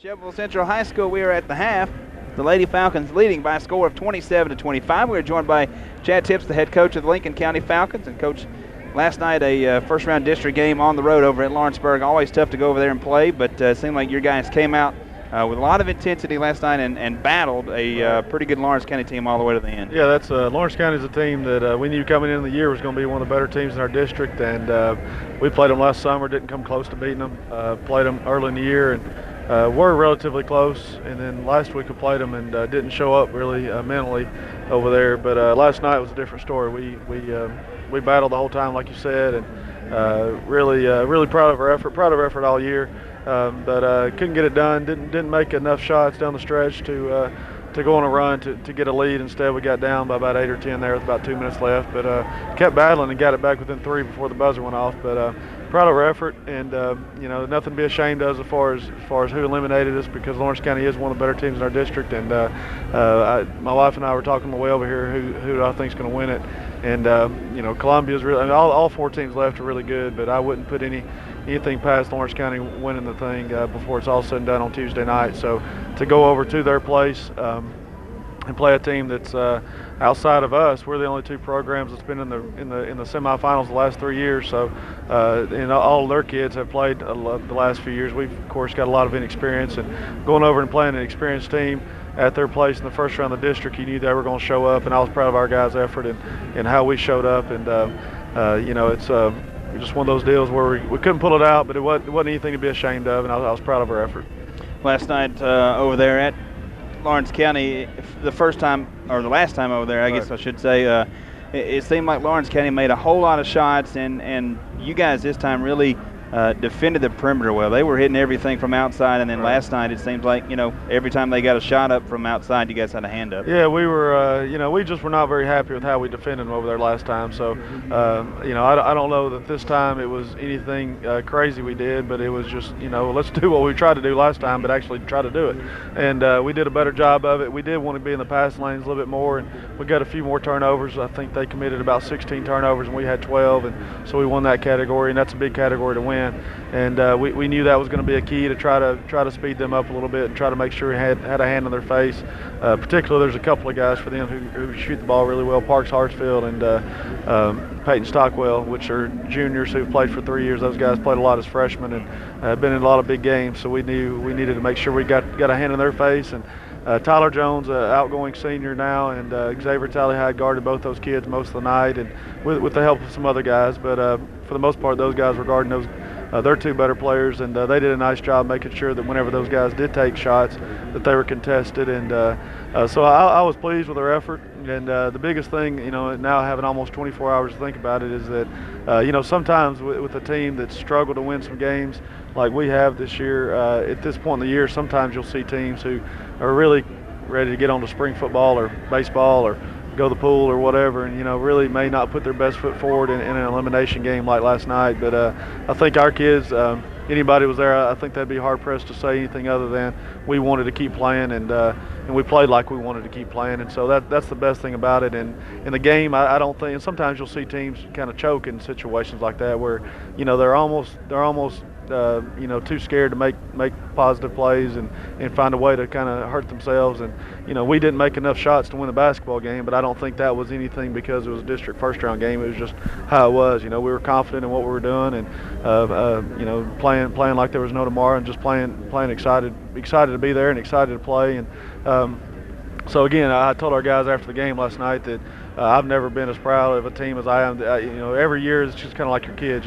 Shelbyville Central High School, we are at the half. The Lady Falcons leading by a score of 27-25. We are joined by Chad Tips, the head coach of the Lincoln County Falcons, and coach last night a first-round district game on the road over at Lawrenceburg. Always tough to go over there and play, but it seemed like your guys came out with a lot of intensity last night and battled a pretty good Lawrence County team all the way to the end. Yeah, that's Lawrence County is a team that we knew coming into the year was going to be one of the better teams in our district, and we played them last summer, didn't come close to beating them. Played them early in the year and were relatively close, and then last week we played them and didn't show up really mentally over there. But last night was a different story. We battled the whole time, like you said, and really proud of our effort. Proud of our effort all year, but couldn't get it done. Didn't make enough shots down the stretch to go on a run to get a lead. Instead, we got down by about 8 or 10 there with about 2 minutes left, but kept battling and got it back within 3 before the buzzer went off. But proud of our effort, and nothing to be ashamed of as far as who eliminated us, because Lawrence County is one of the better teams in our district. And my wife and I were talking on the way over here who I think is going to win it. And Columbia's really, I mean, all 4 teams left are really good, but I wouldn't put anything past Lawrence County winning the thing before it's all said and done on Tuesday night. So to go over to their place and play a team that's outside of us, we're the only 2 programs that's been in the semifinals the last 3 years. So all their kids have played the last few years. We've of course got a lot of inexperience, and going over and playing an experienced team at their place in the first round of the district, you knew they were going to show up, and I was proud of our guys' effort and how we showed up. And it's just one of those deals where we couldn't pull it out, but it wasn't anything to be ashamed of, and I was proud of our effort. Last night over there at Lawrence County, the first time, or the last time over there, I guess I should say, it seemed like Lawrence County made a whole lot of shots, and you guys this time really defended the perimeter well. They were hitting everything from outside, and then last night it seems like, every time they got a shot up from outside, you guys had a hand up. Yeah, we were, we just were not very happy with how we defended them over there last time. So, I don't know that this time it was anything crazy we did, but it was just, let's do what we tried to do last time, but actually try to do it. And we did a better job of it. We did want to be in the pass lanes a little bit more, and we got a few more turnovers. I think they committed about 16 turnovers, and we had 12, and so we won that category, and that's a big category to win. And we knew that was going to be a key to try to speed them up a little bit and try to make sure we had a hand in their face. Particularly, there's a couple of guys for them who shoot the ball really well, Parks Hartsfield and Peyton Stockwell, which are juniors who've played for 3 years. Those guys played a lot as freshmen and have been in a lot of big games, so we knew we needed to make sure we got a hand in their face. And Tyler Jones, outgoing senior now, and Xavier Talleyhide guarded both those kids most of the night, and with the help of some other guys. But for the most part, those guys were guarding their 2 better players, and they did a nice job making sure that whenever those guys did take shots, that they were contested. And so I was pleased with their effort. And the biggest thing, now having almost 24 hours to think about it, is that sometimes with a team that's struggled to win some games like we have this year, at this point in the year, sometimes you'll see teams who are really ready to get on to spring football or baseball or go to the pool or whatever, and really may not put their best foot forward in an elimination game like last night. But I think our kids, anybody was there, I think they'd be hard pressed to say anything other than we wanted to keep playing, and we played like we wanted to keep playing. And so that's the best thing about it. And in the game, I don't think, and sometimes you'll see teams kind of choke in situations like that where they're almost too scared to make positive plays and find a way to kind of hurt themselves. And we didn't make enough shots to win the basketball game, but I don't think that was anything because it was a district first round game. It was just how it was. We were confident in what we were doing, and playing like there was no tomorrow, and just playing excited to be there and excited to play. And so again, I told our guys after the game last night that I've never been as proud of a team as I am. Every year it's just kind of like your kids.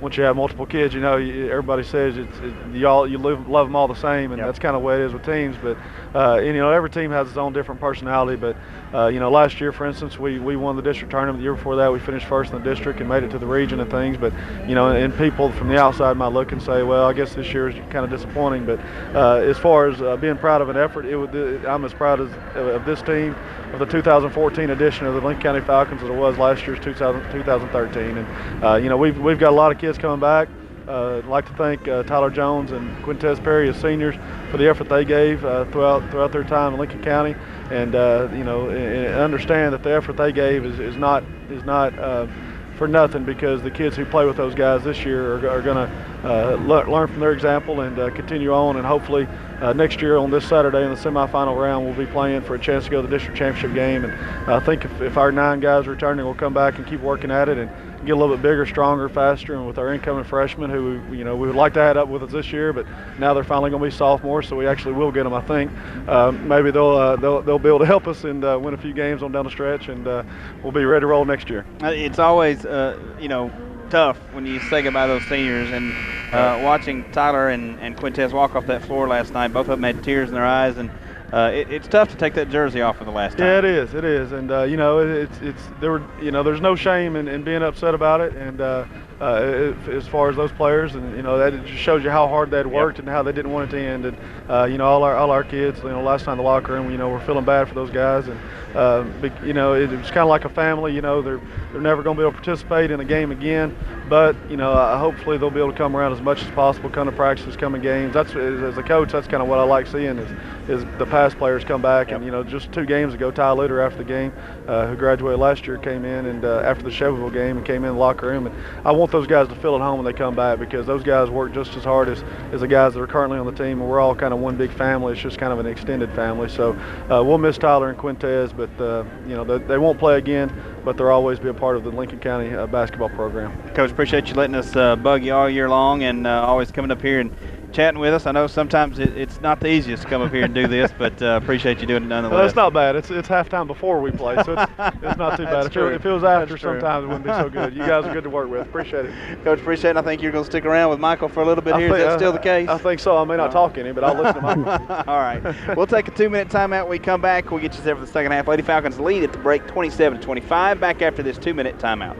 Once you have multiple kids, everybody says you love them all the same, and that's kind of the way it is with teams. But every team has its own different personality. But last year, for instance, we won the district tournament. The year before that, we finished first in the district and made it to the region and things. But and people from the outside might look and say, well, I guess this year is kind of disappointing. But as far as being proud of an effort, I'm as proud of this team, of the 2014 edition of the Lincoln County Falcons, as it was last year's 2013. And we've got a lot of kids coming back. I'd like to thank Tyler Jones and Quintez Perry as seniors for the effort they gave throughout their time in Lincoln County, and and understand that the effort they gave is not for nothing, because the kids who play with those guys this year are learn from their example and continue on. And hopefully next year on this Saturday in the semifinal round, we'll be playing for a chance to go to the district championship game. And I think if our 9 guys returning, we'll come back and keep working at it and get a little bit bigger, stronger, faster. And with our incoming freshmen, who we would like to have up with us this year, but now they're finally going to be sophomores, so we actually will get them. I think maybe they'll be able to help us and win a few games on down the stretch, and we'll be ready to roll next year. It's always tough when you say goodbye to those seniors, and watching Tyler and Quintez walk off that floor last night, both of them had tears in their eyes, and it's tough to take that jersey off for the last time. Yeah, it is, and there's no shame in being upset about it, and as far as those players, and that it just shows you how hard they had worked and how they didn't want it to end. And all our kids, last night in the locker room, we're feeling bad for those guys, and it was kind of like a family. They're never going to be able to participate in a game again, but hopefully they'll be able to come around as much as possible, come to practices, come in games. That's, as a coach, that's kind of what I like seeing is the past players come back. Yep. And just 2 games ago, Ty Litter, after the game, who graduated last year, came in and after the Chevrolet game and came in the locker room. And I want those guys to feel at home when they come back, because those guys work just as hard as the guys that are currently on the team, and we're all kind of one big family. It's just kind of an extended family. So we'll miss Tyler and Quintez, but they won't play again, but they'll always be a part of the Lincoln County basketball program. Coach, appreciate you letting us bug you all year long, and always coming up here and chatting with us. I know sometimes it's not the easiest to come up here and do this, but appreciate you doing it nonetheless. Well, it's not bad. It's halftime before we play, so it's not too bad. If it was after, sometimes it wouldn't be so good. You guys are good to work with. Appreciate it. Coach, appreciate it. I think you're going to stick around with Michael for a little bit here. Is that still the case? I think so. I may not talk any, but I'll listen to Michael. All right. We'll take a 2-minute timeout. When we come back, we'll get you set for the second half. Lady Falcons lead at the break 27-25. Back after this 2-minute timeout.